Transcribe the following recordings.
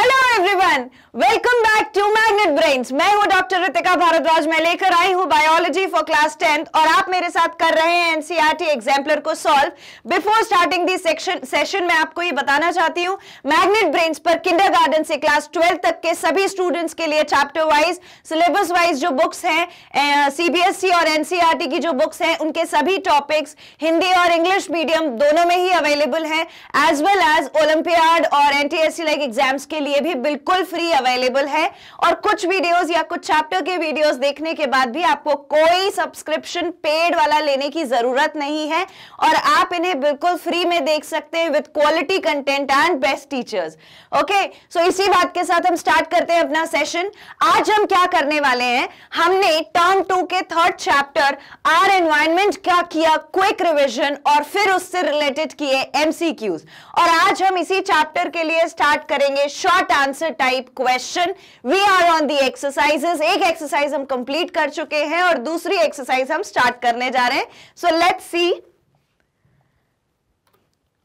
Hello everyone, welcome back to Magnet Brains. मैं हूं doctor Ritika Bhardwaj. मैं लेकर आई हूं बायोलॉजी फॉर क्लास 10th और आप मेरे साथ कर रहे हैं एनसीईआरटी एग्जाम्पलर को solve. Before starting the session मैं आपको ये बताना चाहती हूं, मैग्नेट ब्रेन्स पर किंडरगार्टन से क्लास 12 तक के सभी स्टूडेंट्स के लिए चैप्टर वाइज, सिलेबस वाइज जो बुक्स हैं, सीबीएसई और एनसीईआरटी की जो बुक्स हैं, उनके सभी टॉपिक्स हिंदी और इंग्लिश मीडियम दोनों में ही अवेलेबल है, एज वेल एज ओलंपियाड और एनटीएससी लाइक एग्जाम्स के लिए भी बिल्कुल फ्री अवेलेबल है। और कुछ वीडियोस या कुछ चैप्टर के वीडियोस देखने के बाद भी आपको कोई सब्सक्रिप्शन पेड वाला लेने की जरूरत नहीं है और आप इन्हें बिल्कुल फ्री में देख सकते हैं with quality content and best teachers. Okay, so इसी बात के साथ हम स्टार्ट करते हैं अपना सेशन। आज हम क्या करने वाले हैं, हमने टर्म 2 के 3rd चैप्टर आर एनवायरनमेंट का किया क्विक रिविजन और फिर उससे रिलेटेड किए एमसीक्यूज। और आज हम इसी चैप्टर के लिए स्टार्ट करेंगे short answer type question. We are on the exercises. एक एक्सरसाइज हम कंप्लीट कर चुके हैं और दूसरी एक्सरसाइज हम स्टार्ट करने जा रहे हैं। सो let's C.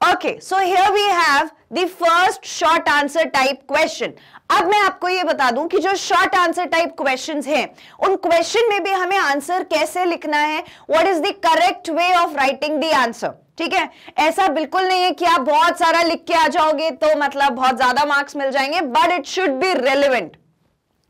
Okay, so here we have the first short answer type question. अब मैं आपको ये बता दूं कि जो शॉर्ट आंसर टाइप क्वेश्चंस हैं, उन क्वेश्चन में भी हमें आंसर कैसे लिखना है, what is the correct way of writing the answer. ठीक है, ऐसा बिल्कुल नहीं है कि आप बहुत सारा लिख के आ जाओगे तो मतलब बहुत ज्यादा मार्क्स मिल जाएंगे, but it should be relevant,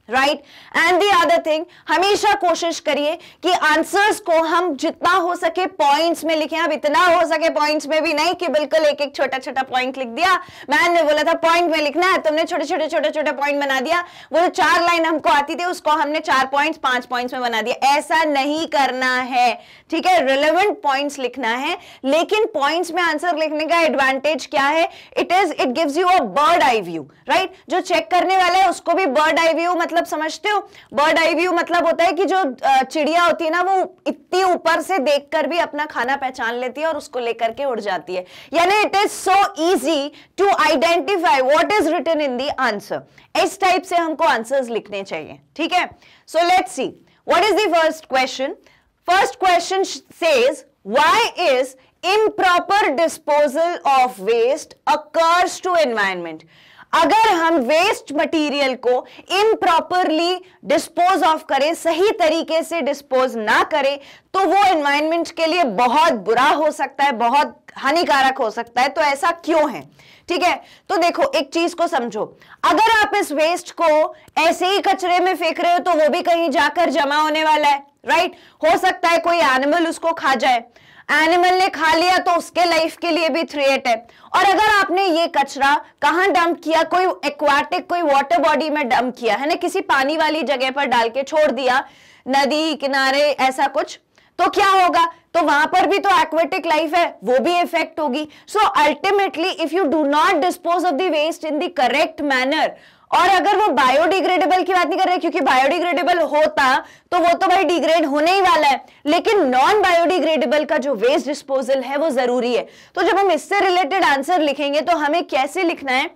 right. And the other thing, हमेशा कोशिश करिए कि आंसर्स को हम जितना हो सके पॉइंट्स में लिखें। अब इतना हो सके पॉइंट्स में भी नहीं कि बिल्कुल एक एक छोटा छोटा पॉइंट लिख दिया। मैम ने बोला था पॉइंट में लिखना है, तुमने छोटे छोटे पॉइंट बना दिया। वो जो 4 लाइन हमको आती थी उसको हमने 4 पॉइंट्स 5 पॉइंट्स में बना दिया। ऐसा नहीं करना है, ठीक है। रिलेवेंट पॉइंट्स लिखना है, लेकिन पॉइंट्स में आंसर लिखने का एडवांटेज क्या है, it gives you a bird eye view, right. जो चेक करने वाला है उसको भी बर्ड आई व्यू मतलब समझते हो। बर्ड आई व्यू मतलब होता है कि जो चिड़िया होती है ना, वो इतनी ऊपर से देखकर भी अपना खाना पहचान लेती है और उसको लेकर के उड़ जाती है। यानी it is so easy to identify what is written in the answer. इस टाइप से हमको आंसर्स लिखने चाहिए, ठीक है। So let's see what is the first question. First question says why is improper disposal of waste occurs to environment। अगर हम waste material को इम्प्रॉपरली डिस्पोज ऑफ करें, सही तरीके से डिस्पोज ना करें, तो वो एनवायरनमेंट के लिए बहुत बुरा हो सकता है, बहुत हानिकारक हो सकता है। तो ऐसा क्यों है, ठीक है। तो देखो एक चीज को समझो, अगर आप इस वेस्ट को ऐसे ही कचरे में फेंक रहे हो तो वो भी कहीं जाकर जमा होने वाला है, राइट। हो सकता है कोई एनिमल उसको खा जाए, एनिमल ने खा लिया तो उसके लाइफ के लिए भी थ्रेट है। और अगर आपने ये कचरा कहां डंप किया, कोई एक्वाटिक कोई वाटर बॉडी में डंप किया है ना, किसी पानी वाली जगह पर डाल के छोड़ दिया, नदी किनारे ऐसा कुछ, तो क्या होगा, तो वहां पर भी तो एक्वेटिक लाइफ है, वो भी इफेक्ट होगी। So ultimately if you do not dispose of the waste in the correct manner, और अगर वो बायोडिग्रेडेबल की बात नहीं कर रहे, क्योंकि बायोडिग्रेडेबल होता तो वो तो भाई डिग्रेड होने ही वाला है, लेकिन नॉन बायोडिग्रेडेबल का जो वेस्ट डिस्पोजल है वो जरूरी है। तो जब हम इससे रिलेटेड आंसर लिखेंगे तो हमें कैसे लिखना है,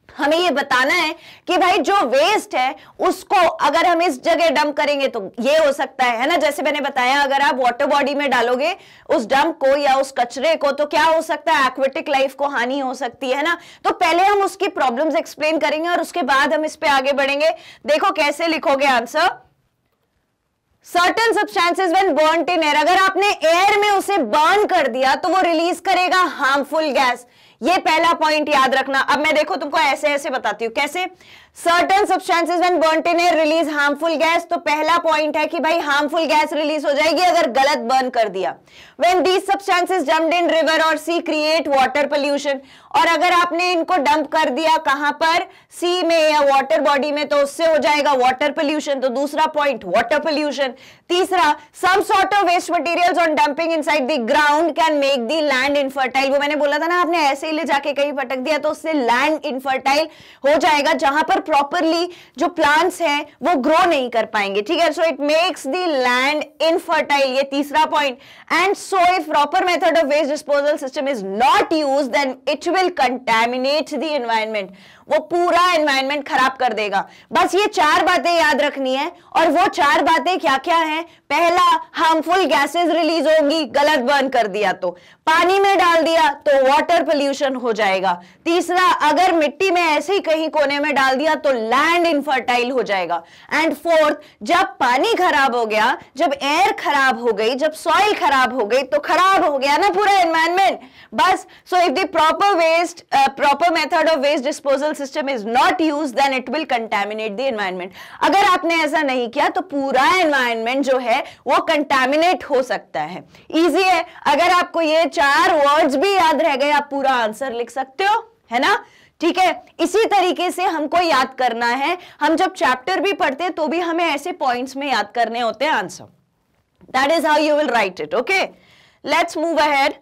हमें ये बताना है कि भाई जो वेस्ट है उसको अगर हम इस जगह डंप करेंगे तो ये हो सकता है ना। जैसे मैंने बताया, अगर आप वाटर बॉडी में डालोगे उस डंप को या उस कचरे को तो क्या हो सकता है, एक्वेटिक लाइफ को हानि हो सकती है ना। तो पहले हम उसकी प्रॉब्लम्स एक्सप्लेन करेंगे और उसके बाद हम इस पे आगे बढ़ेंगे। देखो कैसे लिखोगे answer. Certain substances when burned in air, अगर आपने एयर में उसे बर्न कर दिया तो वो रिलीज करेगा हार्मफुल गैस। ये पहला पॉइंट याद रखना। अब मैं देखो तुमको ऐसे ऐसे बताती हूं कैसे। Certain substances when burned in air release harmful gas, तो पहला पॉइंट है कि भाई हार्मफुल गैस रिलीज हो जाएगी अगर गलत बर्न कर दिया। When these substances dumped in river और सी क्रिएट वाटर पोल्यूशन, और अगर आपने इनको डंप कर दिया कहां पर, सी में या वाटर बॉडी में, तो उससे हो जाएगा वाटर पोल्यूशन। तो दूसरा पॉइंट वाटर पोल्यूशन। तीसरा, some sort of waste materials on dumping inside the ground can make the land infertile. वो मैंने बोला था ना, आपने ऐसे ही ले जाके कहीं पटक दिया तो उससे लैंड इनफर्टाइल हो जाएगा, जहां पर प्रॉपरली जो प्लांट्स हैं वो ग्रो नहीं कर पाएंगे, ठीक है। So it makes the land infertile, ये तीसरा point. And so if proper method of waste disposal system is not used then it will contaminate the environment. वो पूरा एनवायरनमेंट खराब कर देगा। बस ये 4 बातें याद रखनी है। और वो 4 बातें क्या क्या हैं, पहला, हार्मफुल गैसेस रिलीज होंगी, गलत बर्न कर दिया तो। पानी में डाल दिया तो वाटर पोल्यूशन हो जाएगा। तीसरा, अगर मिट्टी में ऐसे ही कहीं कोने में डाल दिया तो लैंड इनफर्टाइल हो जाएगा। एंड फोर्थ, जब पानी खराब हो गया, जब एयर खराब हो गई, जब सॉइल खराब हो गई तो खराब हो गया ना पूरा एनवायरमेंट। बस, so if the proper method of waste disposal system is not used, then it will contaminate the environment. अगर आपने ऐसा नहीं किया तो पूरा एनवायरमेंट जो है वो कंटामिनेट हो सकता है। इजी है, अगर आपको ये 4 वर्ड्स भी याद रह गए आप पूरा आंसर लिख सकते हो, है ना? ठीक है, इसी तरीके से हमको याद करना है। हम जब चैप्टर भी पढ़ते हैं तो भी हमें ऐसे पॉइंट्स में याद करने होते हैं answer. That is how you will write it. Okay, let's move ahead.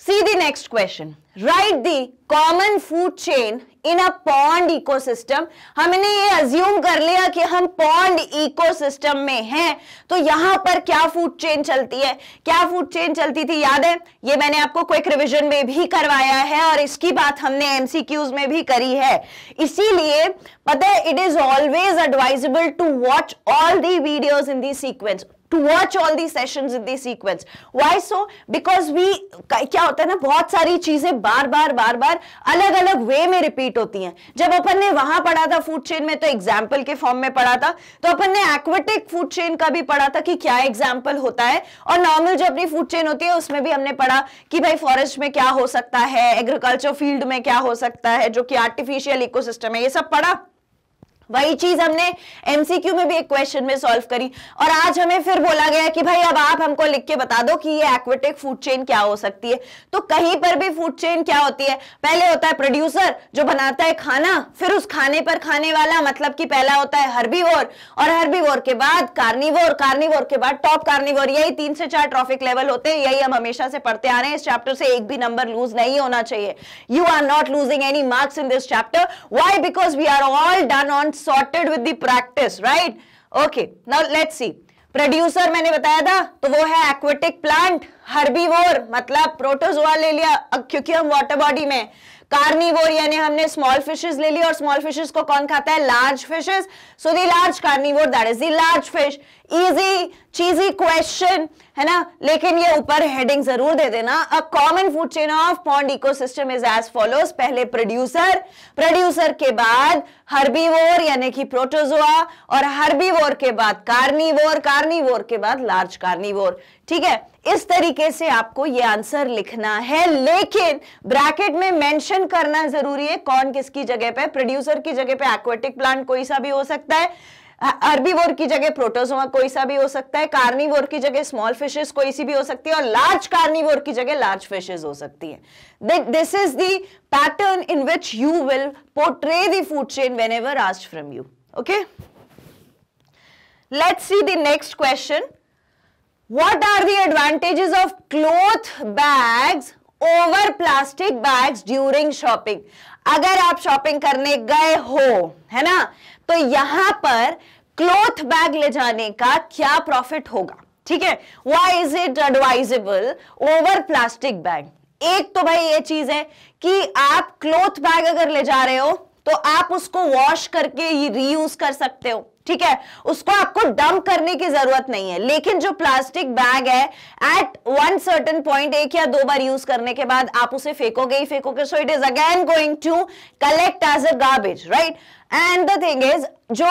See the next question. Write the common food chain in a pond ecosystem. हमने ये assume कर लिया कि हम pond ecosystem में हैं, तो यहां पर क्या food chain चलती है, क्या food chain चलती थी, याद है? ये मैंने आपको क्विक रिवीजन में भी करवाया है और इसकी बात हमने MCQs में भी करी है। इसीलिए पता है, it is always advisable to watch all the videos in the sequence, to watch all these sessions in the sequence. Why so? Because क्या होता है ना, बहुत सारी चीजें बार बार अलग अलग वे में रिपीट होती हैं। जब अपन ने वहां पढ़ा था फूड चेन में तो एग्जाम्पल के फॉर्म में पढ़ा था, तो अपन ने एक्वेटिक फूड चेन का भी पढ़ा था कि क्या एग्जाम्पल होता है, और नॉर्मल जो अपनी फूड चेन होती है उसमें भी हमने पढ़ा कि भाई फॉरेस्ट में क्या हो सकता है, एग्रीकल्चर फील्ड में क्या हो सकता है, जो कि आर्टिफिशियल इकोसिस्टम है, ये सब पढ़ा। वही चीज हमने एमसीक्यू में भी एक क्वेश्चन में सॉल्व करी, और आज हमें फिर बोला गया कि भाई अब आप हमको लिख के बता दो कि ये एक्वेटिक फूड चेन क्या हो सकती है। तो कहीं पर भी फूड चेन क्या होती है, पहले होता है प्रोड्यूसर जो बनाता है खाना, फिर उस खाने पर खाने वाला, मतलब कि पहला होता है हर्बीवोर, और हर्बीवोर के बाद कार्निवोर, कार्निवोर के बाद टॉप कार्निवोर। यही 3 से 4 ट्रॉफिक लेवल होते हैं, यही हम हमेशा से पढ़ते आ रहे हैं। इस चैप्टर से एक भी नंबर लूज नहीं होना चाहिए। You are not losing any marks in this chapter. Why? Because we are all done on sorted with the practice, right? Okay, now let's see. Producer मैंने बताया था, तो वो है एक्वेटिक प्लांट। हर्बीवोर मतलब प्रोटोजोआ ले लिया क्योंकि हम वाटर बॉडी में। कार्निवोर यानी हमने स्मॉल फिशेस ले ली, और स्मॉल फिशेस को कौन खाता है? Large fishes. So the large carnivore, that is the large fish. Easy cheesy question है ना, लेकिन ये ऊपर हेडिंग जरूर दे देना। A common food chain of pond ecosystem is as follows. पहले प्रोड्यूसर, प्रोड्यूसर के बाद हर्बीवोर यानी कि प्रोटोजोआ, और हर्बीवोर के बाद कार्निवोर, कार्निवोर के बाद लार्ज कार्निवोर। ठीक है, इस तरीके से आपको ये आंसर लिखना है, लेकिन ब्रैकेट में मेंशन करना जरूरी है कौन किसकी जगह पे। प्रोड्यूसर की जगह पे एक्वेटिक प्लांट कोई सा भी हो सकता है, हर्बीवोर की जगह प्रोटोजोआ कोई सा भी हो सकता है, कार्निवोर की जगह स्मॉल फिशेस कोई सी भी हो सकती है, और लार्ज कार्निवोर की जगह लार्ज फिशेस हो सकती है। This is the pattern in which you will portray the food chain whenever asked from you. Okay, let's see the next question. What are the advantages of cloth bags over plastic bags during shopping? अगर आप shopping करने गए हो, है ना, तो यहां पर क्लॉथ बैग ले जाने का क्या प्रॉफिट होगा? ठीक है, why is it advisable over plastic bag? एक तो भाई ये चीज है कि आप क्लॉथ बैग अगर ले जा रहे हो तो आप उसको वॉश करके रीयूज कर सकते हो। ठीक है, उसको आपको डंप करने की जरूरत नहीं है। लेकिन जो प्लास्टिक बैग है, एट वन सर्टेन पॉइंट, 1 या 2 बार यूज करने के बाद आप उसे फेंकोगे ही फेंकोगे। So it is again going to collect as a garbage, right? And the thing is, जो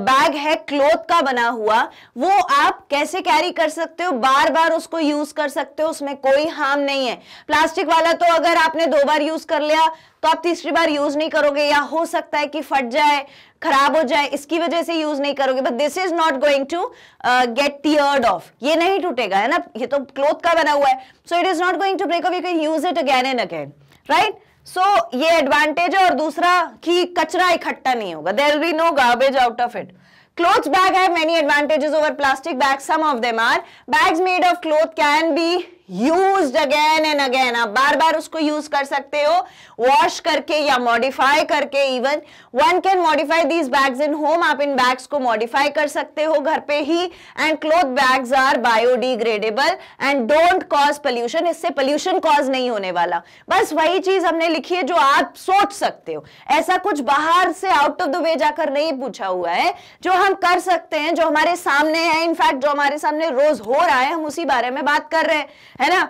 बैग है क्लॉथ का बना हुआ, वो आप कैसे कैरी कर सकते हो, बार बार उसको यूज कर सकते हो, उसमें कोई हार्म नहीं है। प्लास्टिक वाला तो अगर आपने 2 बार यूज कर लिया तो आप तीसरी बार यूज नहीं करोगे, या हो सकता है कि फट जाए, खराब हो जाए, इसकी वजह से यूज नहीं करोगे। But this is not going to get teared off, ये नहीं टूटेगा, है ना, ये तो क्लॉथ का बना हुआ है। So it is not going to break off, you can use it again and again, right? So ये एडवांटेज है। और दूसरा कि कचरा इकट्ठा नहीं होगा, there will be no garbage out of it. Cloth bag have many advantages over plastic bags. Some of them are: bags made of cloth can be used again and again, आप बार बार उसको यूज कर सकते हो, wash करके या modify करके। Even one can modify these bags in home, आप इन बैग्स को मॉडिफाई कर सकते हो घर पे ही। And cloth bags are biodegradable and don't cause pollution, इससे पोल्यूशन कॉज नहीं होने वाला। बस वही चीज हमने लिखी है जो आप सोच सकते हो, ऐसा कुछ बाहर से आउट ऑफ द वे जाकर नहीं पूछा हुआ है, जो हम कर सकते हैं, जो हमारे सामने है, इनफैक्ट जो हमारे सामने रोज हो रहा है, हम उसी बारे में बात कर रहे हैं, है ना।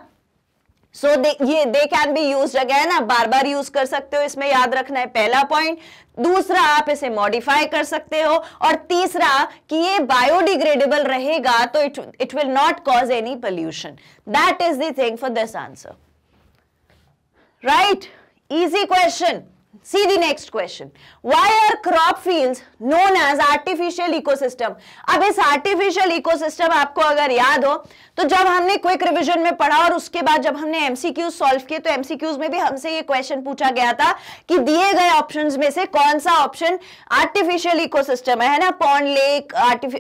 So they can be used again, आप बार बार यूज कर सकते हो, इसमें याद रखना है पहला पॉइंट। दूसरा, आप इसे मॉडिफाई कर सकते हो, और तीसरा कि ये बायोडिग्रेडेबल रहेगा तो it will not cause any pollution. That is the thing for this answer, right? Easy question. See the next question. Why are crop fields known as artificial ecosystem? अब इस artificial ecosystem आपको अगर याद हो तो जब हमने क्विक रिवीजन में पढ़ा और उसके बाद जब हमने एमसीक्यूज सॉल्व किए तो एमसीक्यूज में भी हमसे ये क्वेश्चन पूछा गया था कि दिए गए ऑप्शंस में से कौन सा ऑप्शन आर्टिफिशियल इकोसिस्टम है ना, पॉन्ड, लेक,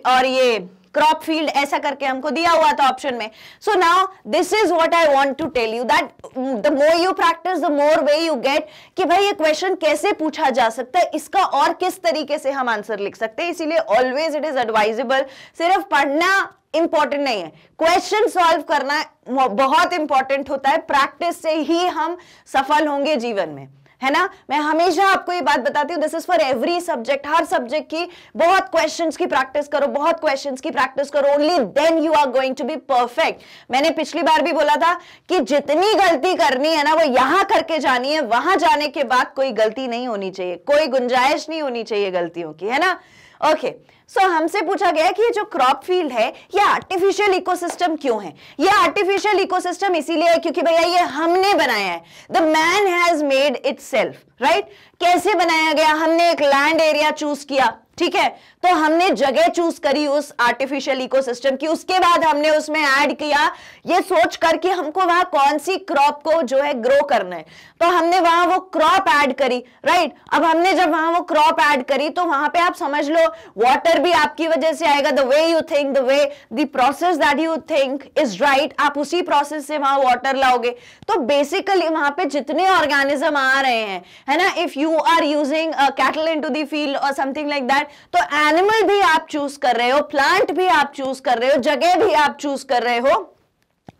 और ये क्रॉप फील्ड, ऐसा करके हमको दिया हुआ था ऑप्शन में। So now this is what I want to tell you, that the more you practise the more way you get कि भाई ये क्वेश्चन कैसे पूछा जा सकता है, इसका और किस तरीके से हम आंसर लिख सकते हैं। इसीलिए ऑलवेज इट इज एडवाइजेबल, सिर्फ पढ़ना इंपॉर्टेंट नहीं है, क्वेश्चन सॉल्व करना बहुत इंपॉर्टेंट होता है। प्रैक्टिस से ही हम सफल होंगे जीवन में, है ना। मैं हमेशा आपको ये बात बताती हूँ, this is for every subject, her subject की बहुत क्वेश्चंस की प्रैक्टिस करो, बहुत क्वेश्चंस की प्रैक्टिस करो, only then you are going to be perfect. मैंने पिछली बार भी बोला था कि जितनी गलती करनी है ना वो यहां करके जानी है, वहां जाने के बाद कोई गलती नहीं होनी चाहिए, कोई गुंजाइश नहीं होनी चाहिए गलतियों की, है ना। ओके, सो हमसे पूछा गया कि ये जो क्रॉप फील्ड है ये आर्टिफिशियल इकोसिस्टम क्यों है। ये आर्टिफिशियल इकोसिस्टम इसीलिए है क्योंकि भैया ये हमने बनाया है, the man has made itself, right. कैसे बनाया गया, हमने एक लैंड एरिया चूज किया, ठीक है, तो हमने जगह चूज करी उस आर्टिफिशियल इकोसिस्टम की, उसके बाद हमने उसमें ऐड किया ये सोच कर कि हमको वहां कौन सी क्रॉप को जो है ग्रो करना है, तो हमने वहां वो क्रॉप ऐड करी, राइट। अब हमने जब वहां वो क्रॉप ऐड करी तो वहां पे आप समझ लो वाटर भी आपकी वजह से आएगा, the way you think, the way the process that you think is right, आप उसी प्रोसेस से वहां वाटर लाओगे। तो बेसिकली वहां पे जितने ऑर्गेनिज्म आ रहे हैं, है ना, if you are using cattle into the field और समथिंग लाइक दैट, तो एनिमल भी आप चूज कर रहे हो, प्लांट भी आप चूज कर रहे हो, जगह भी आप चूज कर रहे हो,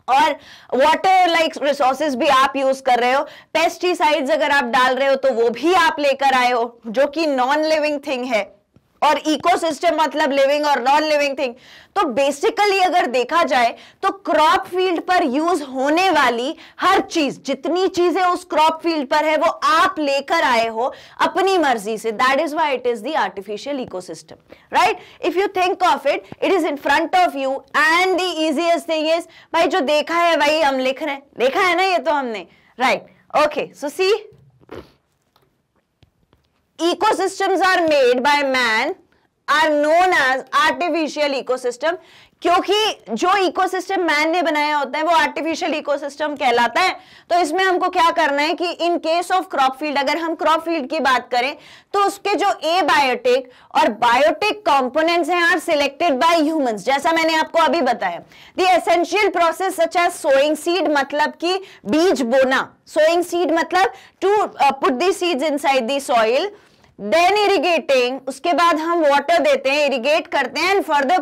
और वाटर लाइक रिसोर्सेज भी आप यूज कर रहे हो। पेस्टिसाइड्स अगर आप डाल रहे हो तो वो भी आप लेकर आए हो, जो कि नॉन लिविंग थिंग है, और इकोसिस्टम मतलब लिविंग और नॉन लिविंग थिंग। तो बेसिकली अगर देखा जाए तो क्रॉप फील्ड पर यूज होने वाली हर चीज, जितनी चीजें उस क्रॉप फील्ड पर है वो आप लेकर आए हो अपनी मर्जी से, that is why it is the artificial ecosystem, right. If you think of it, it is in front of you and the easiest thing is, भाई जो देखा है वही हम लिख रहे हैं, देखा है ना ये तो हमने, right. Okay, so see, ecosystems are made by man are known as artificial ecosystem, क्योंकि जो इकोसिस्टम मैन ने बनाया होता है वो आर्टिफिशियल इकोसिस्टम कहलाता है। तो इसमें हमको क्या करना है कि in case of crop field, अगर हम क्रॉप फील्ड की बात करें तो उसके जो एबायोटिक और बायोटिक कंपोनेंट्स हैं आर सिलेक्टेड बाय ह्यूमंस, जैसा मैंने आपको अभी बताया। The essential process such as sowing seed, मतलब कि बीज बोना, सोइंग सीड मतलब to put the seeds inside the soil, then irrigating, उसके बाद हम वाटर देते हैं, इरिगेट करते हैं, and further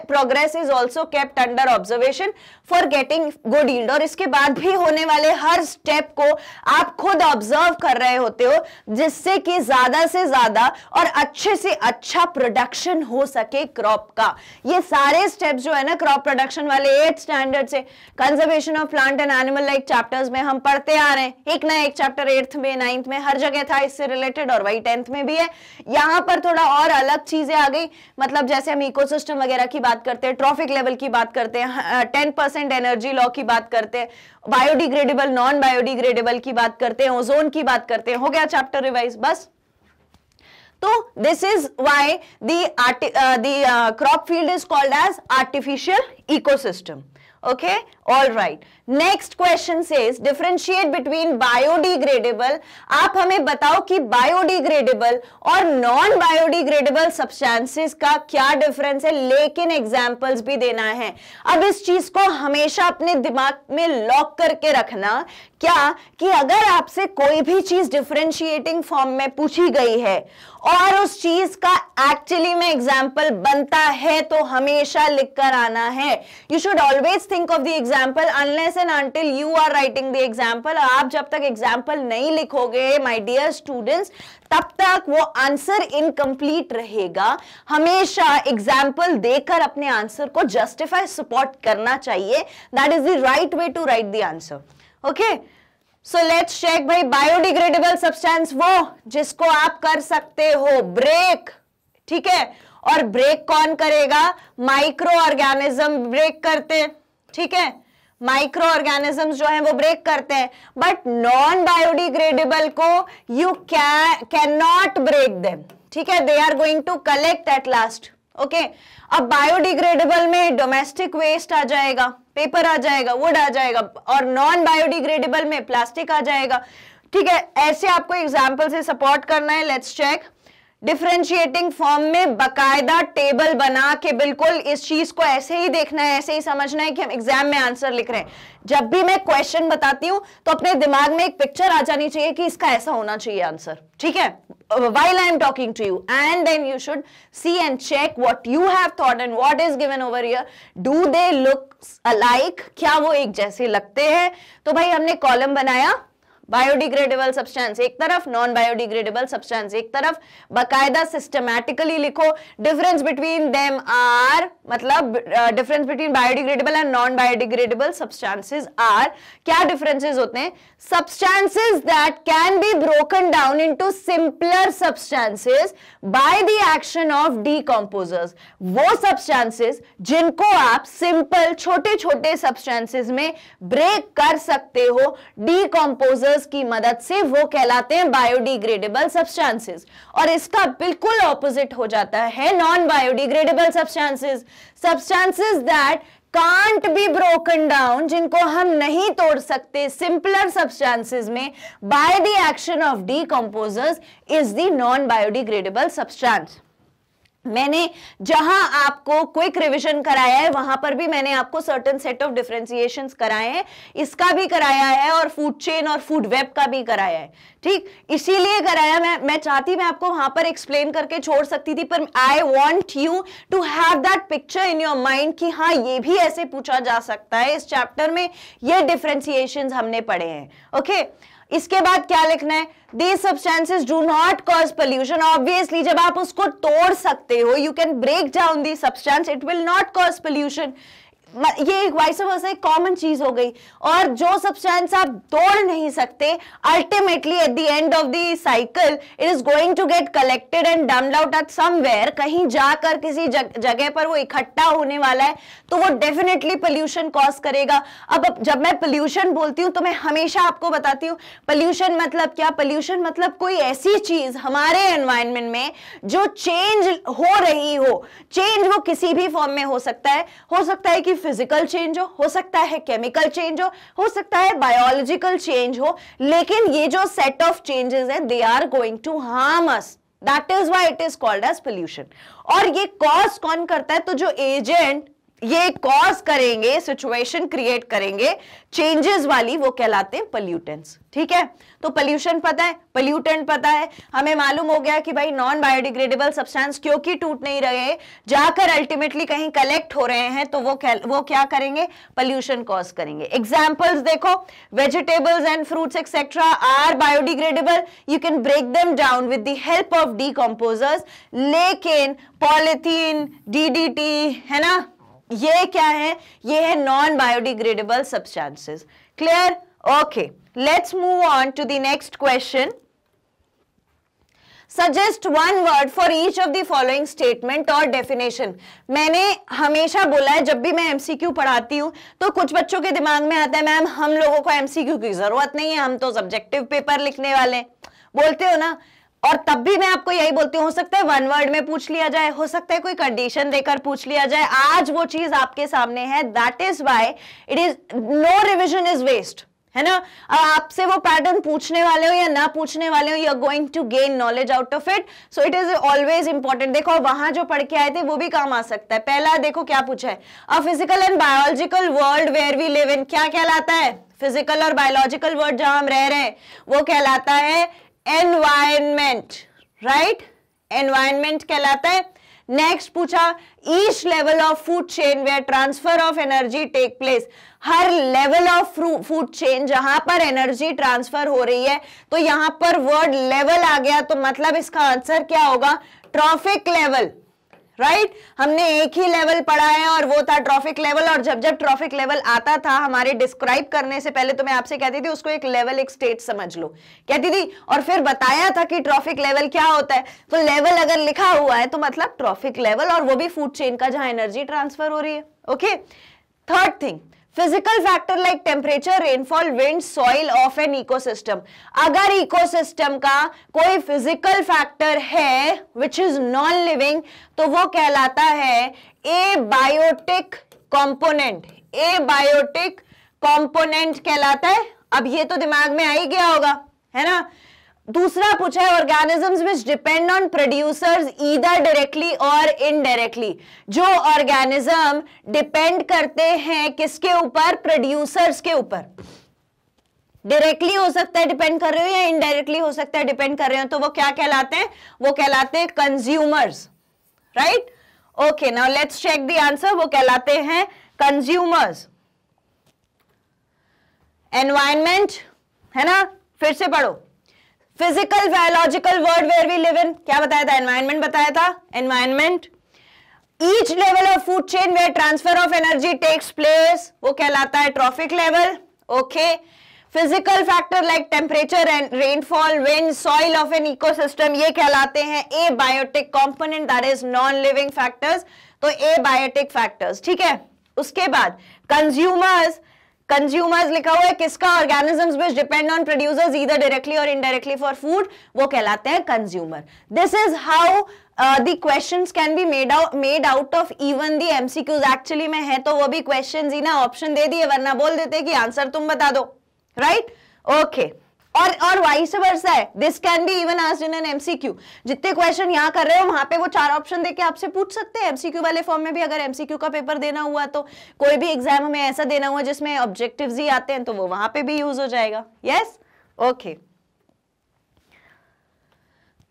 progress is also kept under observation for getting good yield. और इसके बाद भी होने वाले हर स्टेप को आप खुद ऑब्जर्व कर रहे होते हो, जिससे कि ज्यादा से ज्यादा और अच्छे से अच्छा प्रोडक्शन हो सके क्रॉप का। ये सारे स्टेप्स जो है ना क्रॉप प्रोडक्शन वाले 8th स्टैंडर्ड से conservation of plant and animal like chapters में हम पढ़ते आ रहे हैं, एक ना एक चैप्टर 8th में, 9th में, हर जगह था इससे रिलेटेड, और वही 10th में भी है। यहां पर थोड़ा और अलग चीजें आ गई, मतलब जैसे हम इकोसिस्टम वगैरह की बात करते हैं, ट्रॉफिक लेवल की बात करते हैं, 10% एनर्जी लॉ की बात करते हैं, बायोडिग्रेडेबल नॉन बायोडिग्रेडेबल की बात करते हैं, ओजोन की बात करते हैं, हो गया चैप्टर रिवाइज बस। तो this is why the crop field is called as artificial ecosystem. Okay, All right. Next question says differentiate between biodegradable. आप हमें बताओ कि biodegradable और non biodegradable substances का क्या डिफरेंस है, लेकिन एग्जाम्पल्स भी देना है। अब इस चीज को हमेशा अपने दिमाग में लॉक करके रखना, क्या कि अगर आपसे कोई भी चीज डिफरेंशिएटिंग फॉर्म में पूछी गई है और उस चीज का एक्चुअली में एग्जाम्पल बनता है तो हमेशा लिखकर आना है। You should always think of the example unless and until you are writing the example. आप जब तक एग्जाम्पल नहीं लिखोगे माय डियर स्टूडेंट्स, तब तक वो आंसर इनकम्प्लीट रहेगा। हमेशा एग्जाम्पल देकर अपने आंसर को जस्टिफाई सपोर्ट करना चाहिए। That is the right way to write the answer. Okay, so let's check भाई। बायोडिग्रेडेबल सब्सटेंस वो जिसको आप कर सकते हो ब्रेक, ठीक है, और ब्रेक कौन करेगा? माइक्रो ऑर्गेनिज्म ब्रेक करते हैं, ठीक है, माइक्रो ऑर्गेनिजम्स जो हैं वो ब्रेक करते हैं। बट नॉन बायोडिग्रेडेबल को you can not break them, ठीक है, they are going to collect at last. Okay, अब बायोडिग्रेडेबल में डोमेस्टिक वेस्ट आ जाएगा, पेपर आ जाएगा, वुड आ जाएगा, और नॉन बायोडिग्रेडेबल में प्लास्टिक आ जाएगा, ठीक है। ऐसे आपको एग्जाम्पल से सपोर्ट करना है। Let's check. डिफरेंशिएटिंग फॉर्म में बकायदा टेबल बना के बिल्कुल इस चीज को ऐसे ही देखना है, ऐसे ही समझना है कि हम एग्जाम में आंसर लिख रहे हैं। जब भी मैं क्वेश्चन बताती हूं तो अपने दिमाग में एक पिक्चर आ जानी चाहिए कि इसका ऐसा होना चाहिए आंसर, ठीक है, while I am talking to you, and then you should see and check what you have thought and what is given over here. Do they look alike? क्या वो एक जैसे लगते हैं? तो भाई हमने कॉलम बनाया, बायोडिग्रेडेबल सब्सटेंस एक तरफ, नॉन बायोडिग्रेडेबल सब्सटेंस एक तरफ, बकायदा सिस्टमैटिकली लिखो। डिफरेंस बिटवीन देम आर, मतलब difference between biodegradable and non biodegradable substances are, क्या डिफरेंसेस होते हैं? Substances that can be broken down into simpler substances by the action of decomposers. वो substances जिनको आप सिंपल छोटे छोटे सब्सटेंसेस में ब्रेक कर सकते हो डीकंपोजर्स की मदद से, वो कहलाते हैं बायोडिग्रेडेबल सब्सटेंसेस। और इसका बिल्कुल ऑपोजिट हो जाता है non biodegradable substances, substances that can't be broken down, जिनको हम नहीं तोड़ सकते सिंपलर सब्सटेंसेस में bye the action of decomposers is the non biodegradable substance. मैंने जहां आपको क्विक रिवीजन कराया है वहां पर भी मैंने आपको सर्टेन सेट ऑफ डिफरेंशिएशंस कराए हैं, इसका भी कराया है और फूड चेन और फूड वेब का भी कराया है, ठीक, इसीलिए कराया। मैं चाहती मैं आपको वहां पर एक्सप्लेन करके छोड़ सकती थी, पर I want you to have that picture in your mind कि हाँ ये भी ऐसे पूछा जा सकता है। इस चैप्टर में ये डिफरेंशिएशंस हमने पढ़े हैं। ओके, इसके बाद क्या लिखना है? These substances do not cause pollution. Obviously, जब आप उसको तोड़ सकते हो, you can break down the substance, it will not cause pollution. ये एक वाइस वर्सा एक कॉमन चीज हो गई। और जो सब्सटेंस आप तोड़ नहीं सकते, ultimately at the end of the cycle it is going to get collected and dumped out at somewhere, कहीं जाकर किसी जगह पर वो इकट्ठा होने वाला है, तो वो डेफिनेटली पोल्यूशन कॉज करेगा। अब जब मैं पोल्यूशन बोलती हूं तो मैं हमेशा आपको बताती हूँ पोल्यूशन मतलब क्या। पोल्यूशन मतलब कोई ऐसी चीज हमारे एनवायरनमेंट में जो चेंज हो रही हो, चेंज वो किसी भी फॉर्म में हो सकता है कि फिजिकल चेंज हो सकता है केमिकल चेंज हो सकता है बायोलॉजिकल चेंज हो, लेकिन ये जो सेट ऑफ चेंजेस है they are going to harm us, that is why it is called as pollution. और ये कॉज कौन करता है? तो जो एजेंट ये कॉज करेंगे, सिचुएशन क्रिएट करेंगे चेंजेस वाली, वो कहलाते हैं पोल्यूटेंट्स, ठीक है। तो पोल्यूशन पता है, पोल्यूटेंट पता है, हमें मालूम हो गया कि भाई नॉन बायोडिग्रेडेबल सब्सटेंस क्योंकि टूट नहीं रहे, जाकर अल्टीमेटली कहीं कलेक्ट हो रहे हैं, तो वो क्या करेंगे? पोल्यूशन कॉज करेंगे। एग्जांपल्स देखो, vegetables and fruits etcetera are biodegradable, you can break them down with the help of decomposers, लेकिन पॉलिथीन, डीडीटी, है ना, ये क्या है? ये है non biodegradable substances. Clear? Okay, let's move on to the next question. Suggest one word for each of the following statement और definition. मैंने हमेशा बोला है जब भी मैं एमसीक्यू पढ़ाती हूं तो कुछ बच्चों के दिमाग में आता है मैम हम लोगों को एमसीक्यू की जरूरत नहीं है, हम तो सब्जेक्टिव पेपर लिखने वाले, बोलते हो ना। और तब भी मैं आपको यही बोलती हूँ, हो सकता है वन वर्ड में पूछ लिया जाए, हो सकता है कोई कंडीशन देकर पूछ लिया जाए, आज वो चीज आपके सामने है, that is why it is no revision is waste, है ना। अब आपसे वो पैटर्न पूछने वाले हो या ना पूछने वाले हो, you are going to gain knowledge out of it, so it is always important. देखो वहां जो पढ़ के आए थे वो भी काम आ सकता है। पहला देखो क्या पूछा है, a physical and biological world where we live in, क्या कहलाता है, फिजिकल और बायोलॉजिकल वर्ल्ड जहां हम रह रहे हैं वो कहलाता है एनवायरनमेंट, राइट, एनवायरनमेंट कहलाता है। नेक्स्ट पूछा, each level of food chain where transfer of energy take place, हर लेवल ऑफ फूड चेन जहां पर एनर्जी ट्रांसफर हो रही है, तो यहां पर वर्ड लेवल आ गया, तो मतलब इसका आंसर क्या होगा, ट्रॉफिक लेवल, राइट। हमने एक ही लेवल पढ़ा है और वो था ट्रॉफिक लेवल, और जब जब ट्रॉफिक लेवल आता था हमारे डिस्क्राइब करने से पहले तो मैं आपसे कहती थी उसको एक लेवल, एक स्टेट समझ लो, कहती थी, और फिर बताया था कि ट्रॉफिक लेवल क्या होता है। तो लेवल अगर लिखा हुआ है तो मतलब ट्रॉफिक लेवल, और वो भी फूड चेन का जहां एनर्जी ट्रांसफर हो रही है। Okay, third thing, physical factor like temperature, rainfall, wind, soil of an ecosystem, अगर इकोसिस्टम का कोई फिजिकल फैक्टर है विच इज नॉन लिविंग तो वो कहलाता है ए बायोटिक कंपोनेंट, ए बायोटिक कंपोनेंट कहलाता है। अब ये तो दिमाग में आ ही गया होगा, है ना। दूसरा पूछा है, organisms which depend on producers either directly और इनडायरेक्टली, जो ऑर्गेनिज्म डिपेंड करते हैं किसके ऊपर, प्रोड्यूसर्स के ऊपर, डायरेक्टली हो सकता है डिपेंड कर रहे हो या इनडायरेक्टली हो सकता है डिपेंड कर रहे हो, तो वो क्या कहलाते हैं, वो कहलाते हैं consumers, right. Okay, now let's check the answer, वो कहलाते हैं कंज्यूमर्स। एनवायरमेंट, है ना, फिर से पढ़ो, physical biological world where we live in, क्या बताया था, एनवायरनमेंट बताया था, environment. Each level of food chain where transfer of energy takes place, वो कहलाता है trophic level. Okay, physical factor like temperature and rainfall, wind, soil of an ecosystem, ये कहलाते हैं abiotic component, that is non living factors, तो ए biotic factors, ठीक है। उसके बाद कंज्यूमर्स, कंज्यूमर्स लिखा हुआ है किसका, organisms which depend on producers either directly और इनडायरेक्टली फॉर फूड, वो कहलाते हैं consumer. This is how the questions can be made out of even the MCQs. Actually में है तो वो भी क्वेश्चंस ही ना, ऑप्शन दे दिए, वरना बोल देते कि आंसर तुम बता दो, राइट। ओके, और वाइस वर्सा है, this can be even asked in an MCQ. जितने क्वेश्चन यहां कर रहे हो वहां पे वो 4 ऑप्शन देके आपसे पूछ सकते हैं एमसीक्यू वाले फॉर्म में भी। अगर एमसीक्यू का पेपर देना हुआ तो कोई भी एग्जाम हमें ऐसा देना हुआ जिसमें ऑब्जेक्टिव्स ही आते हैं तो वो वहां पे भी यूज हो जाएगा। Yes, okay.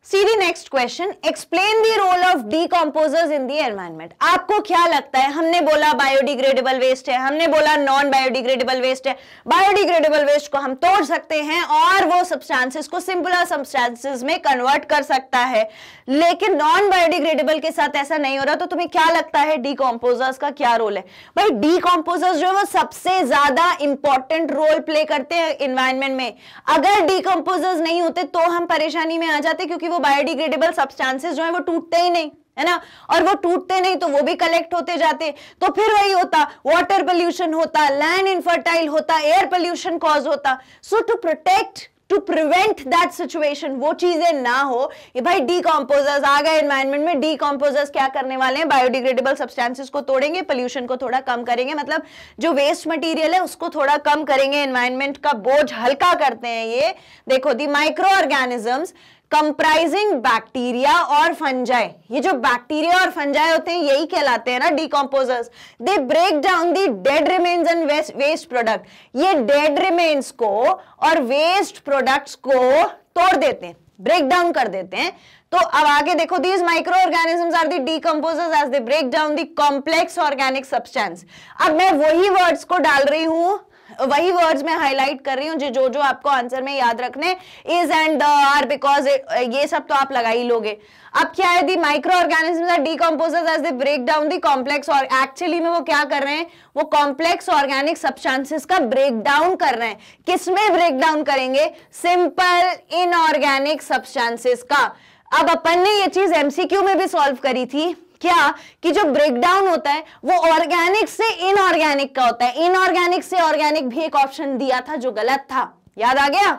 See the next question. Explain the role of decomposers in the environment. आपको क्या लगता है, हमने बोला बायोडिग्रेडेबल वेस्ट है, हमने बोला नॉन बायोडिग्रेडेबल वेस्ट है, बायोडिग्रेडेबल वेस्ट को हम तोड़ सकते हैं और वो सब्सटेंसेस को सिंपलर सब्सटेंसेस में कन्वर्ट कर सकता है, लेकिन नॉन बायोडिग्रेडेबल के साथ ऐसा नहीं हो रहा, तो तुम्हें क्या लगता है डीकॉम्पोजर्स का क्या रोल है? भाई डीकॉम्पोजर्स जो है वो सबसे ज्यादा इंपॉर्टेंट रोल प्ले करते हैं एनवायरनमेंट में। अगर डीकॉम्पोजर्स नहीं होते तो हम परेशानी में आ जाते, क्योंकि बायोडिग्रेडेबल सब्सटेंसेस जो है वो टूटते ही नहीं, है ना, और वो टूटते नहीं तो वो भी कलेक्ट होते जाते, तो फिर वही होता, वाटर पोल्यूशन होता, लैंड इनफर्टाइल होता, एयर पोल्यूशन कॉज होता। So to protect, to prevent that situation, वो चीजें ना हो, ये भाई डीकॉम्पोजर्स आ गए एनवायरनमेंट में। डीकॉम्पोजर्स क्या करने वाले हैं, बायोडिग्रेडेबल सब्सटेंसेस को तोड़ेंगे, पोल्यूशन को थोड़ा कम करेंगे, मतलब जो वेस्ट मटेरियल है उसको थोड़ा कम करेंगे, एनवायरनमेंट का बोझ हल्का करते हैं ये। देखो दी माइक्रो ऑर्गेनिजम्स कंप्राइजिंग बैक्टीरिया और फंजाई, ये जो बैक्टीरिया और फंजाई होते हैं यही कहलाते हैं ना decomposers. They break down the dead remains and waste product, ये डेड रिमेन्स को और वेस्ट प्रोडक्ट्स को तोड़ देते हैं, ब्रेक डाउन कर देते हैं। तो अब आगे देखो, these micro organisms are the decomposers as they break down the complex organic substance. अब मैं वही वर्ड्स को डाल रही हूं, वही वर्ड्स में हाईलाइट कर रही हूं जो जो आपको आंसर में याद रखने, is and the are, because ये सब तो आप लगा ही लोगे। अब क्या है, the micro organisms are decomposers as they break down the complex, और एक्चुअली में वो क्या कर रहे हैं, वो कॉम्प्लेक्स ऑर्गेनिक सब्सटेंसेस का ब्रेक डाउन कर रहे हैं। किसमें ब्रेक डाउन करेंगे, सिंपल इनऑर्गेनिक सब्सटेंसेस का। अब अपन ने ये चीज एमसीक्यू में भी सॉल्व करी थी, क्या कि जो ब्रेकडाउन होता है वो ऑर्गेनिक से इनऑर्गेनिक का होता है, इनऑर्गेनिक से ऑर्गेनिक भी एक ऑप्शन दिया था जो गलत था, याद आ गया?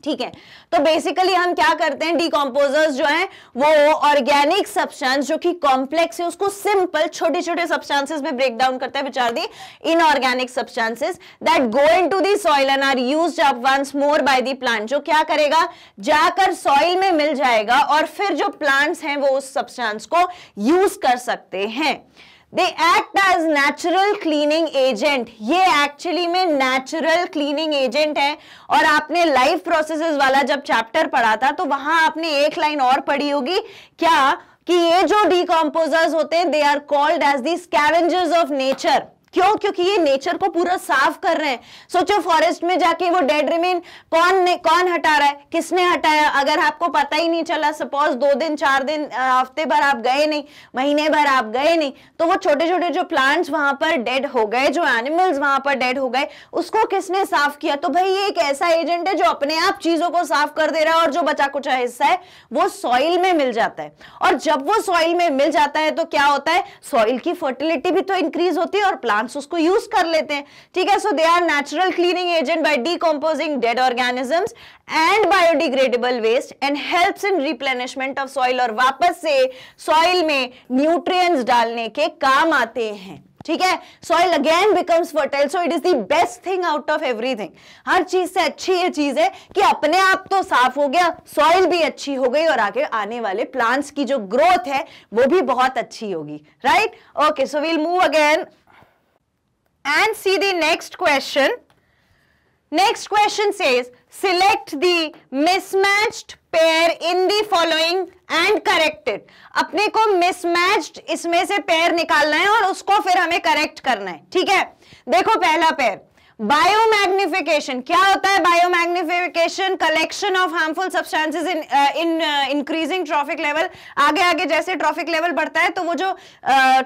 ठीक है। तो बेसिकली हम क्या करते हैं, डिकम्पोजर्स जो हैं वो ऑर्गेनिक सब्सटेंस जो कि कॉम्प्लेक्स है उसको सिंपल छोटे छोटे सब्सटेंसेस में ब्रेक डाउन करता है, which are the inorganic substances that go into the soil and are used up once more by the plant. जो क्या करेगा, जाकर सॉइल में मिल जाएगा और फिर जो प्लांट्स हैं वो उस सब्सटेंस को यूज कर सकते हैं। They act as natural cleaning agent। ये एक्चुअली में नेचुरल क्लीनिंग एजेंट है। और आपने लाइफ प्रोसेसेस वाला जब चैप्टर पढ़ा था तो वहां आपने एक लाइन और पढ़ी होगी क्या, कि ये जो डिकम्पोजर्स होते हैं they are called as the scavengers of nature. क्यों? क्योंकि ये नेचर को पूरा साफ कर रहे हैं। सोचो फॉरेस्ट में जाके वो डेड रिमेन कौन हटा रहा है, किसने हटाया? अगर आपको पता ही नहीं चला, सपोज 2 दिन 4 दिन हफ्ते भर आप गए नहीं, महीने भर आप गए नहीं, तो वो छोटे छोटे जो प्लांट्स वहां पर डेड हो गए, जो एनिमल्स वहां पर डेड हो गए, उसको किसने साफ किया? तो भाई ये एक ऐसा एजेंट है जो अपने आप चीजों को साफ कर दे रहा है और जो बचा कुचा हिस्सा है वो सॉइल में मिल जाता है। और जब वो सॉइल में मिल जाता है तो क्या होता है, सॉइल की फर्टिलिटी भी तो इंक्रीज होती है और प्लांट्स उसको यूज कर लेते हैं। ठीक है, so they are natural cleaning agent by decomposing dead organisms and biodegradable waste and helps in replenishment of soil, और वापस से सॉइल में न्यूट्रिएंट्स डालने के काम आते हैं। ठीक है, soil again becomes fertile, so it is the best thing out of everything. हर चीज से अच्छी ये चीज है कि अपने आप तो साफ हो गया, सॉइल भी अच्छी हो गई और आगे आने वाले प्लांट्स की जो ग्रोथ है वो भी बहुत अच्छी होगी। Right, okay, so we'll move again and see the next question. Next question says select the mismatched pair in the following and correct it। अपने को mismatched इसमें से पेयर निकालना है और उसको फिर हमें करेक्ट करना है। ठीक है, देखो पहला पेयर बायोमैग्निफिकेशन। क्या होता है biomagnification? Collection of harmful substances in increasing trophic level. आगे आगे जैसे ट्रॉफिक लेवल बढ़ता है तो वो जो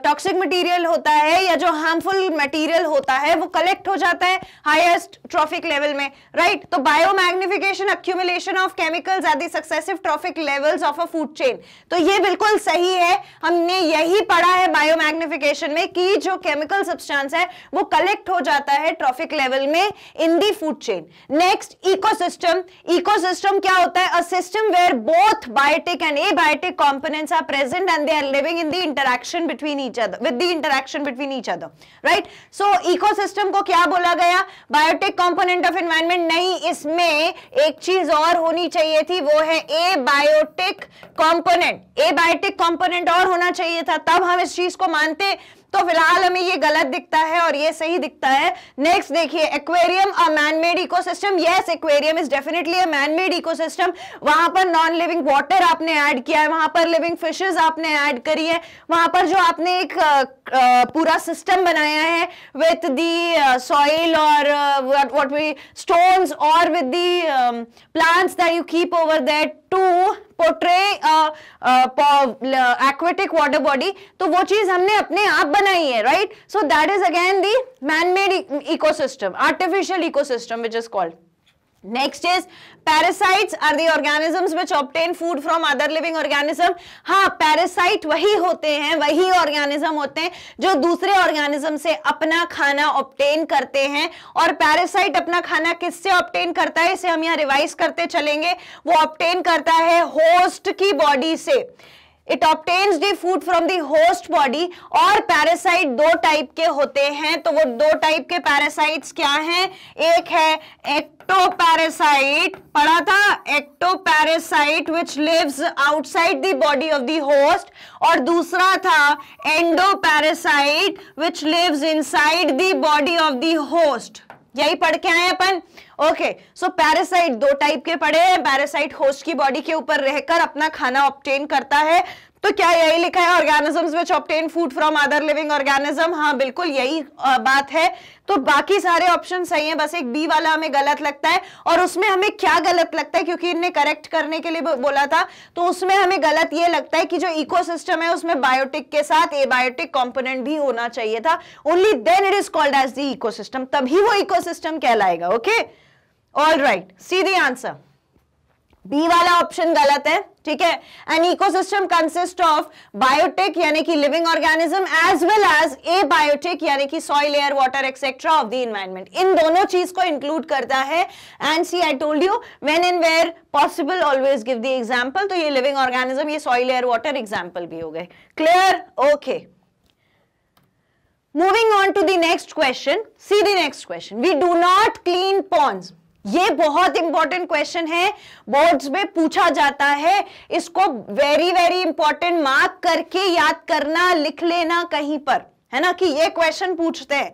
टॉक्सिक मटेरियल होता है या जो हार्मफुल मटेरियल होता है वो कलेक्ट हो जाता है हाईएस्ट ट्रॉफिक लेवल में। राइट, तो biomagnification accumulation of chemicals at the successive trophic levels of a food chain. तो ये बिल्कुल सही है, हमने यही पढ़ा है बायोमैग्निफिकेशन में कि जो केमिकल सब्सटेंस है वो कलेक्ट हो जाता है ट्रॉफिक लेवल में in the food chain. Next ecosystem. Ecosystem क्या होता है? A system where both biotic and abiotic components are present and they are living in the interaction between each other, with the interaction between each other. Right, so ecosystem को क्या बोला गया? Biotic component of environment नहीं, इसमें एक चीज और होनी चाहिए थी, वो है एबायोटिक कंपोनेंट। एबायोटिक कंपोनेंट और होना चाहिए था, तब हम इस चीज को मानते। तो फिलहाल हमें ये गलत दिखता है और ये सही दिखता है। नेक्स्ट देखिए, aquarium a man made ecosystem. Yes, aquarium is definitely a man made ecosystem. वहां पर नॉन लिविंग वाटर आपने ऐड किया है, वहां पर लिविंग फिशेस आपने ऐड करी है, वहां पर जो आपने एक पूरा सिस्टम बनाया है विद द सॉइल और व्हाट वी स्टोन्स और with the plants that you keep over that to portray aquatic water body, तो वो चीज हमने अपने आप बनाई है। Right, so that is again the man made ecosystem, artificial ecosystem which is called. Next is parasites are the organisms which obtain food from other living organism। हाँ, parasite वही होते हैं, वही ऑर्गेनिज्म होते हैं जो दूसरे ऑर्गेनिज्म से अपना खाना ऑब्टेन करते हैं। और पैरासाइट अपना खाना किससे ऑब्टेन करता है, इसे हम यहाँ रिवाइज करते चलेंगे। वो ऑब्टेन करता है होस्ट की बॉडी से। It obtains the food from the host body. और पैरासाइट 2 टाइप के होते हैं, तो वो 2 टाइप के पैरासाइट्स क्या हैं? एक है एक्टोपैरासाइट, पढ़ा था, ectoparasite which lives outside the body of the host, और दूसरा था endoparasite which lives inside the body of the host. यही पढ़ के आए अपन। ओके, सो पैरासाइट 2 टाइप के पढ़े हैं। पैरासाइट होस्ट की बॉडी के ऊपर रहकर अपना खाना ऑब्टेन करता है, तो क्या यही लिखा है organisms which obtain food from other living organism? हाँ, बिल्कुल यही बात है। तो बाकी सारे ऑप्शन सही हैं, बस एक बी वाला हमें गलत लगता है। और उसमें हमें क्या गलत लगता है, क्योंकि इनने करेक्ट करने के लिए बोला था, तो उसमें हमें गलत ये लगता है कि जो इकोसिस्टम है उसमें बायोटिक के साथ एबायोटिक कंपोनेंट भी होना चाहिए था। Only then it is called as the ecosystem, तभी वो इकोसिस्टम कहलाएगा। Okay, all right, see the answer. B वाला ऑप्शन गलत है, ठीक है। An ecosystem consist of biotic यानी कि living organism as well as abiotic यानी कि soil, air, water etcetera of the environment. इन दोनों चीज को इंक्लूड करता है। And see I told you when and where possible always give the example. तो ये लिविंग ऑर्गेनिज्म, ये सॉइल, एयर, वाटर एग्जांपल भी हो गए। Clear? Okay, moving on to the next question. See the next question, we do not clean ponds. ये बहुत important question है, boards में पूछा जाता है। इसको वेरी वेरी इंपॉर्टेंट मार्क करके याद करना, लिख लेना कहीं पर, है ना, कि ये क्वेश्चन पूछते हैं।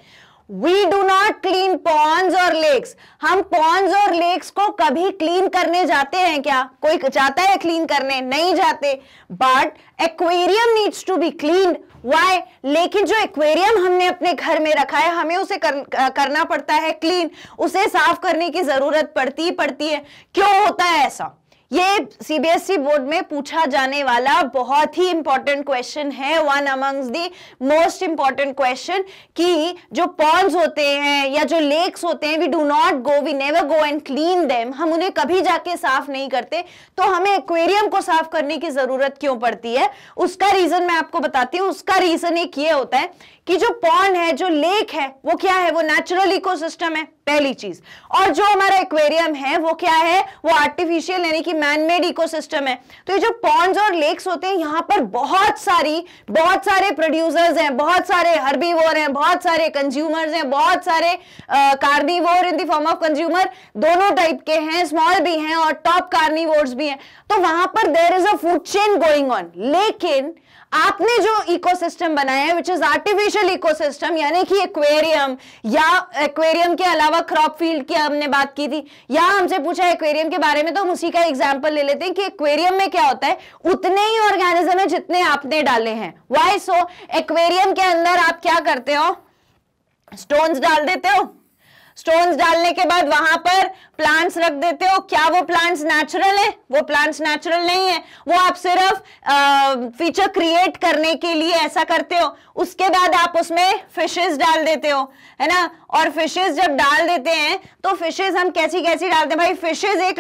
We do not clean ponds और लेक्स। हम पॉन्ड्स और लेक्स को कभी क्लीन करने जाते हैं क्या? कोई जाता है क्लीन करने? नहीं जाते। But aquarium needs to be cleaned. Why? लेकिन जो एक्वेरियम हमने अपने घर में रखा है, हमें उसे करना पड़ता है क्लीन, उसे साफ करने की जरूरत पड़ती है। क्यों होता है ऐसा? ये सीबीएसई बोर्ड में पूछा जाने वाला बहुत ही इंपॉर्टेंट क्वेश्चन है, one amongst the most important question, कि जो पॉन्ड्स होते हैं या जो लेक्स होते हैं, we do not go, we never go and clean them, हम उन्हें कभी जाके साफ नहीं करते, तो हमें एक्वेरियम को साफ करने की जरूरत क्यों पड़ती है? उसका रीजन मैं आपको बताती हूँ। उसका रीजन एक ये होता है कि जो पॉन्ड है, जो लेक है, वो क्या है? वो नेचुरल इकोसिस्टम है, पहली चीज। और जो हमारा एक्वेरियम है वो क्या है? वो आर्टिफिशियल यानी कि मैनमेड इकोसिस्टम है। तो ये जो पॉन्ड्स और लेक्स होते हैं, यहाँ पर बहुत सारे प्रोड्यूसर्स हैं, बहुत सारे हर्बीवोर हैं, बहुत सारे कंज्यूमर्स हैं, बहुत सारे carnivore in the form of consumer, दोनों टाइप के हैं, स्मॉल भी हैं और टॉप कार्निवोर्स भी हैं। तो वहां पर there is a food chain going on. लेकिन आपने जो इकोसिस्टम बनाया है विच इज आर्टिफिशियल इकोसिस्टम, यानी कि एक्वेरियम, या एक्वेरियम के अलावा क्रॉप फील्ड की हमने बात की थी, या हमसे पूछा एक्वेरियम के बारे में, तो हम उसी का एग्जांपल ले लेते हैं कि एक्वेरियम में क्या होता है, उतने ही ऑर्गेनिज्म है जितने आपने डाले हैं। Why so? एक्वेरियम के अंदर आप क्या करते हो? स्टोन्स डाल देते हो। स्टोन्स डालने के बाद वहां पर प्लांट्स रख देते हो। क्या वो प्लांट्स नेचुरल है? वो प्लांट्स नेचुरल नहीं है, वो आप सिर्फ फीचर क्रिएट करने के लिए ऐसा करते हो। उसके बाद आप उसमें फिशेस डाल देते हो, है ना। और फिशेस जब डाल देते हैं तो फिशेस हम कैसी कैसी डालते हैं भाई? फिशेस एक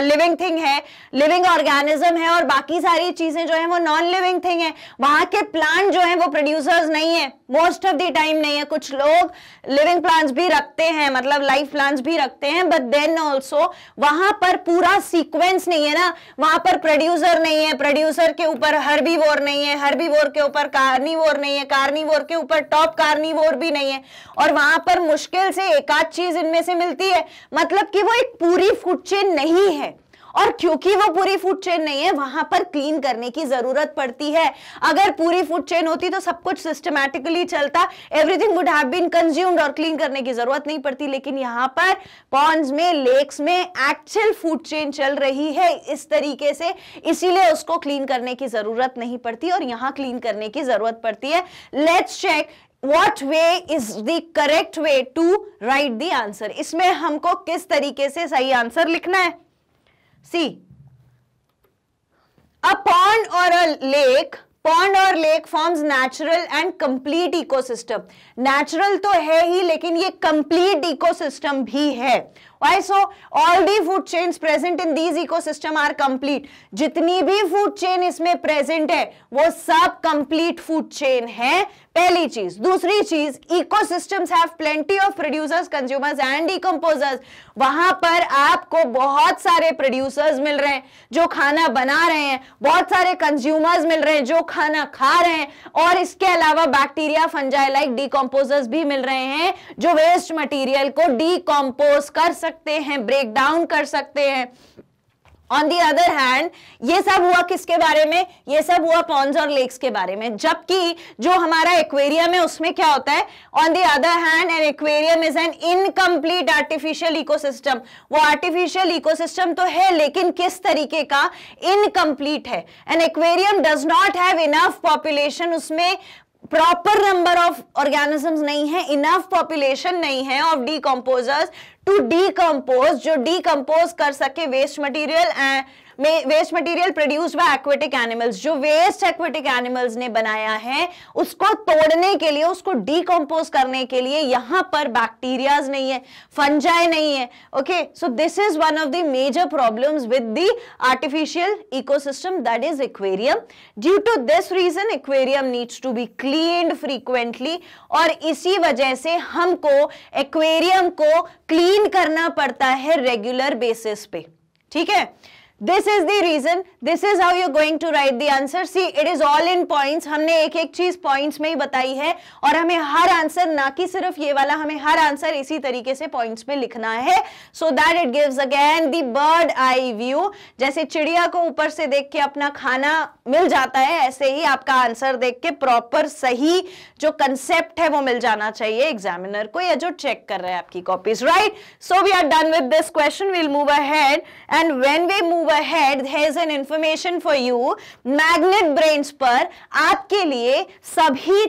लिविंग थिंग है, लिविंग ऑर्गेनिज्म है, और बाकी सारी चीजें जो है वो नॉन लिविंग थिंग है। वहां के प्लांट जो है वो प्रोड्यूसर्स नहीं है, मोस्ट ऑफ द टाइम नहीं है। कुछ लोग लिविंग प्लांट्स भी रखते हैं, मतलब लाइफ प्लांट्स भी रखते हैं, बट देन ऑल्सो वहां पर पूरा सीक्वेंस नहीं है ना। वहां पर प्रोड्यूसर नहीं है, प्रोड्यूसर के ऊपर हर्बीवोर नहीं है, हर्बीवोर के ऊपर कार्निवोर नहीं है, कार्निवोर के ऊपर टॉप कार्निवोर भी नहीं है, और वहां पर मुश्किल से एक आध चीज इनमें से मिलती है। मतलब कि वो एक पूरी फूड चेन नहीं है। और क्योंकि वो पूरी फूड चेन नहीं है, वहां पर क्लीन करने की जरूरत पड़ती है। अगर पूरी फूड चेन होती तो सब कुछ सिस्टमैटिकली चलता, everything would have been consumed और क्लीन करने की जरूरत नहीं पड़ती। लेकिन यहाँ पर पॉन्ड्स में, लेक्स में एक्चुअल फूड चेन चल रही है इस तरीके से, इसीलिए उसको क्लीन करने की जरूरत नहीं पड़ती और यहाँ क्लीन करने की जरूरत पड़ती है। Let's check what way is the correct way to write the answer। इसमें हमको किस तरीके से सही आंसर लिखना है? See, a pond or a lake forms natural and complete ecosystem। Natural तो है ही, लेकिन ये complete ecosystem भी है। Why so? All the food chains present in these ecosystem are complete। जितनी भी food chain इसमें present है वो सब complete food chain है, पहली चीज। दूसरी चीज, ecosystems have plenty of producers, consumers and decomposers। वहां पर आपको बहुत सारे producers मिल रहे हैं जो खाना बना रहे हैं, बहुत सारे consumers मिल रहे हैं जो खाना खा रहे हैं, और इसके अलावा बैक्टीरिया, फंजाई लाइक डिकम्पोजर्स भी मिल रहे हैं जो वेस्ट मटेरियल को डिकम्पोज कर सकते हैं, ब्रेक डाउन कर सकते हैं। ऑन दी अदर हैंड, ये सब हुआ किसके बारे में? ये सब हुआ पॉन्ड्स और लेक्स के बारे में। जबकि जो हमारा एक्वेरियम है उसमें क्या होता है? On the other hand, an aquarium is an incomplete artificial ecosystem. वो आर्टिफिशियल इकोसिस्टम तो है, लेकिन किस तरीके का? इनकम्प्लीट है। An aquarium does not have enough population, उसमें प्रॉपर नंबर ऑफ ऑर्गेनिजम्स नहीं है, इनफ पॉपुलेशन नहीं है ऑफ डीकम्पोजर्स टू डीकम्पोज, जो डीकम्पोज कर सके waste material waste material produced by aquatic animals, जो वेस्ट एक्वेटिक एनिमल्स ने बनाया है उसको तोड़ने के लिए, उसको डिकम्पोज करने के लिए यहां पर बैक्टीरियाज नहीं है, फंजाई नहीं है. Okay, so this is one of the major problems with the artificial ecosystem, that is aquarium. Due to this reason aquarium needs to be cleaned frequently, और इसी वजह से हमको एक्वेरियम को क्लीन करना पड़ता है रेगुलर बेसिस पे. ठीक है, this is the reason, this is how you going to write the answer. See it is all in points. हमने एक एक चीज पॉइंट्स में ही बताई है, और हमें हर आंसर, ना कि सिर्फ ये वाला, हमें हर आंसर इसी तरीके से पॉइंट्स में लिखना है, so that it gives again the bird eye view. जैसे चिड़िया को ऊपर से देख के अपना खाना मिल जाता है, ऐसे ही आपका आंसर देख के प्रॉपर सही जो कंसेप्ट है वो मिल जाना चाहिए एग्जामिनर को, या जो चेक कर रहे हैं आपकी copies. Right, so we are done with this question. We will move ahead, and when we move ahead there is an information for you. Magnet Brains पर आपके लिए सभी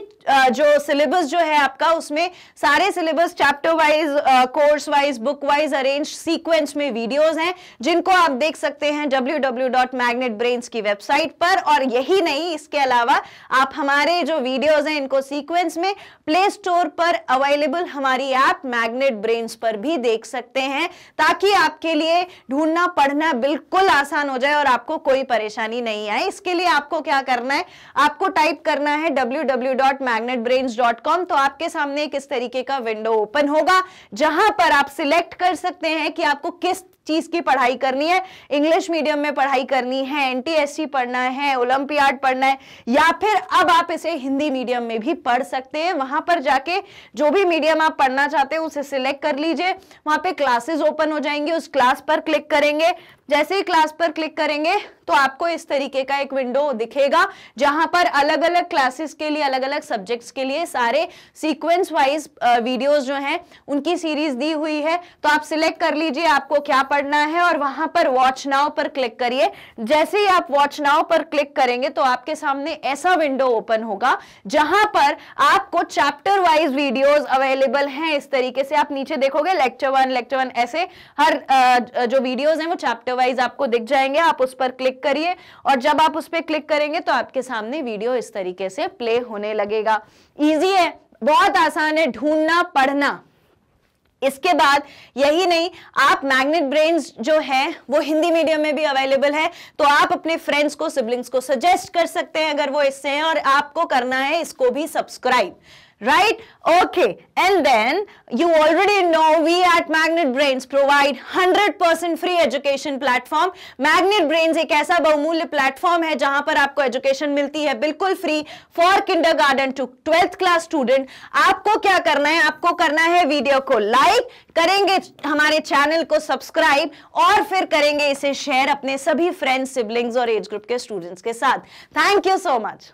जो सिलेबस जो है आपका, उसमें सारे syllabus chapter wise, course wise, book wise arrange sequence में वीडियोस हैं, जिनको आप देख सकते हैं www.magnetbrains की वेबसाइट पर. और यही नहीं, इसके अलावा आप हमारे जो वीडियोस हैं इनको सीक्वेंस में प्ले स्टोर पर अवेलेबल हमारी ऐप मैग्नेट ब्रेन्स पर भी देख सकते हैं, ताकि आपके लिए ढूंढना पढ़ना बिल्कुल आसान हो जाए और आपको कोई परेशानी नहीं आए. इसके लिए आपको क्या करना है, आपको टाइप करना है www.magnetbrains.com. तो आपके सामने एक इस तरीके का विंडो ओपन होगा, जहां पर आप सिलेक्ट कर सकते हैं कि आपको किस चीज की पढ़ाई करनी है. इंग्लिश मीडियम में पढ़ाई करनी है, एनटीएससी पढ़ना है, ओलंपियाड पढ़ना है, या फिर अब आप इसे हिंदी मीडियम में भी पढ़ सकते हैं. वहां पर जाके जो भी मीडियम आप पढ़ना चाहते हैं उसे सिलेक्ट कर लीजिए. वहां पे क्लासेस ओपन हो जाएंगी, उस क्लास पर क्लिक करेंगे. जैसे ही क्लास पर क्लिक करेंगे तो आपको इस तरीके का एक विंडो दिखेगा, जहां पर अलग अलग क्लासेस के लिए, अलग अलग सब्जेक्ट्स के लिए सारे सीक्वेंस वाइज वीडियोस जो हैं उनकी सीरीज दी हुई है. तो आप सिलेक्ट कर लीजिए आपको क्या पढ़ना है, और वहां पर वॉच नाउ पर क्लिक करिए. जैसे ही आप वॉच नाउ पर क्लिक करेंगे तो आपके सामने ऐसा विंडो ओपन होगा, जहां पर आपको चैप्टर वाइज वीडियोस अवेलेबल हैं. इस तरीके से आप नीचे देखोगे लेक्चर 1 ऐसे हर जो वीडियोस हैं वो चैप्टर वाइज आपको दिख जाएंगे. आप उस पर क्लिक करिए, और जब आप उस पर क्लिक करेंगे तो आपके सामने वीडियो इस तरीके से प्ले होने लगेगा. इजी है, बहुत आसान है ढूंढना पढ़ना. इसके बाद यही नहीं, आप मैग्नेट ब्रेन्स जो है वो हिंदी मीडियम में भी अवेलेबल है, तो आप अपने फ्रेंड्स को, सिबलिंग्स को सजेस्ट कर सकते हैं अगर वो इससे हैं, और आपको करना है इसको भी subscribe. Right? Okay. And then you already know we at Magnet Brains provide 100% free education platform. Magnet Brains एक ऐसा बहुमूल्य प्लेटफॉर्म है जहां पर आपको एजुकेशन मिलती है बिल्कुल free for kindergarten to 12th class student. आपको क्या करना है, आपको करना है वीडियो को लाइक करेंगे, हमारे चैनल को सब्सक्राइब, और फिर करेंगे इसे शेयर अपने सभी फ्रेंड्स, सिबलिंग्स और एज ग्रुप के स्टूडेंट्स के साथ. Thank you so much.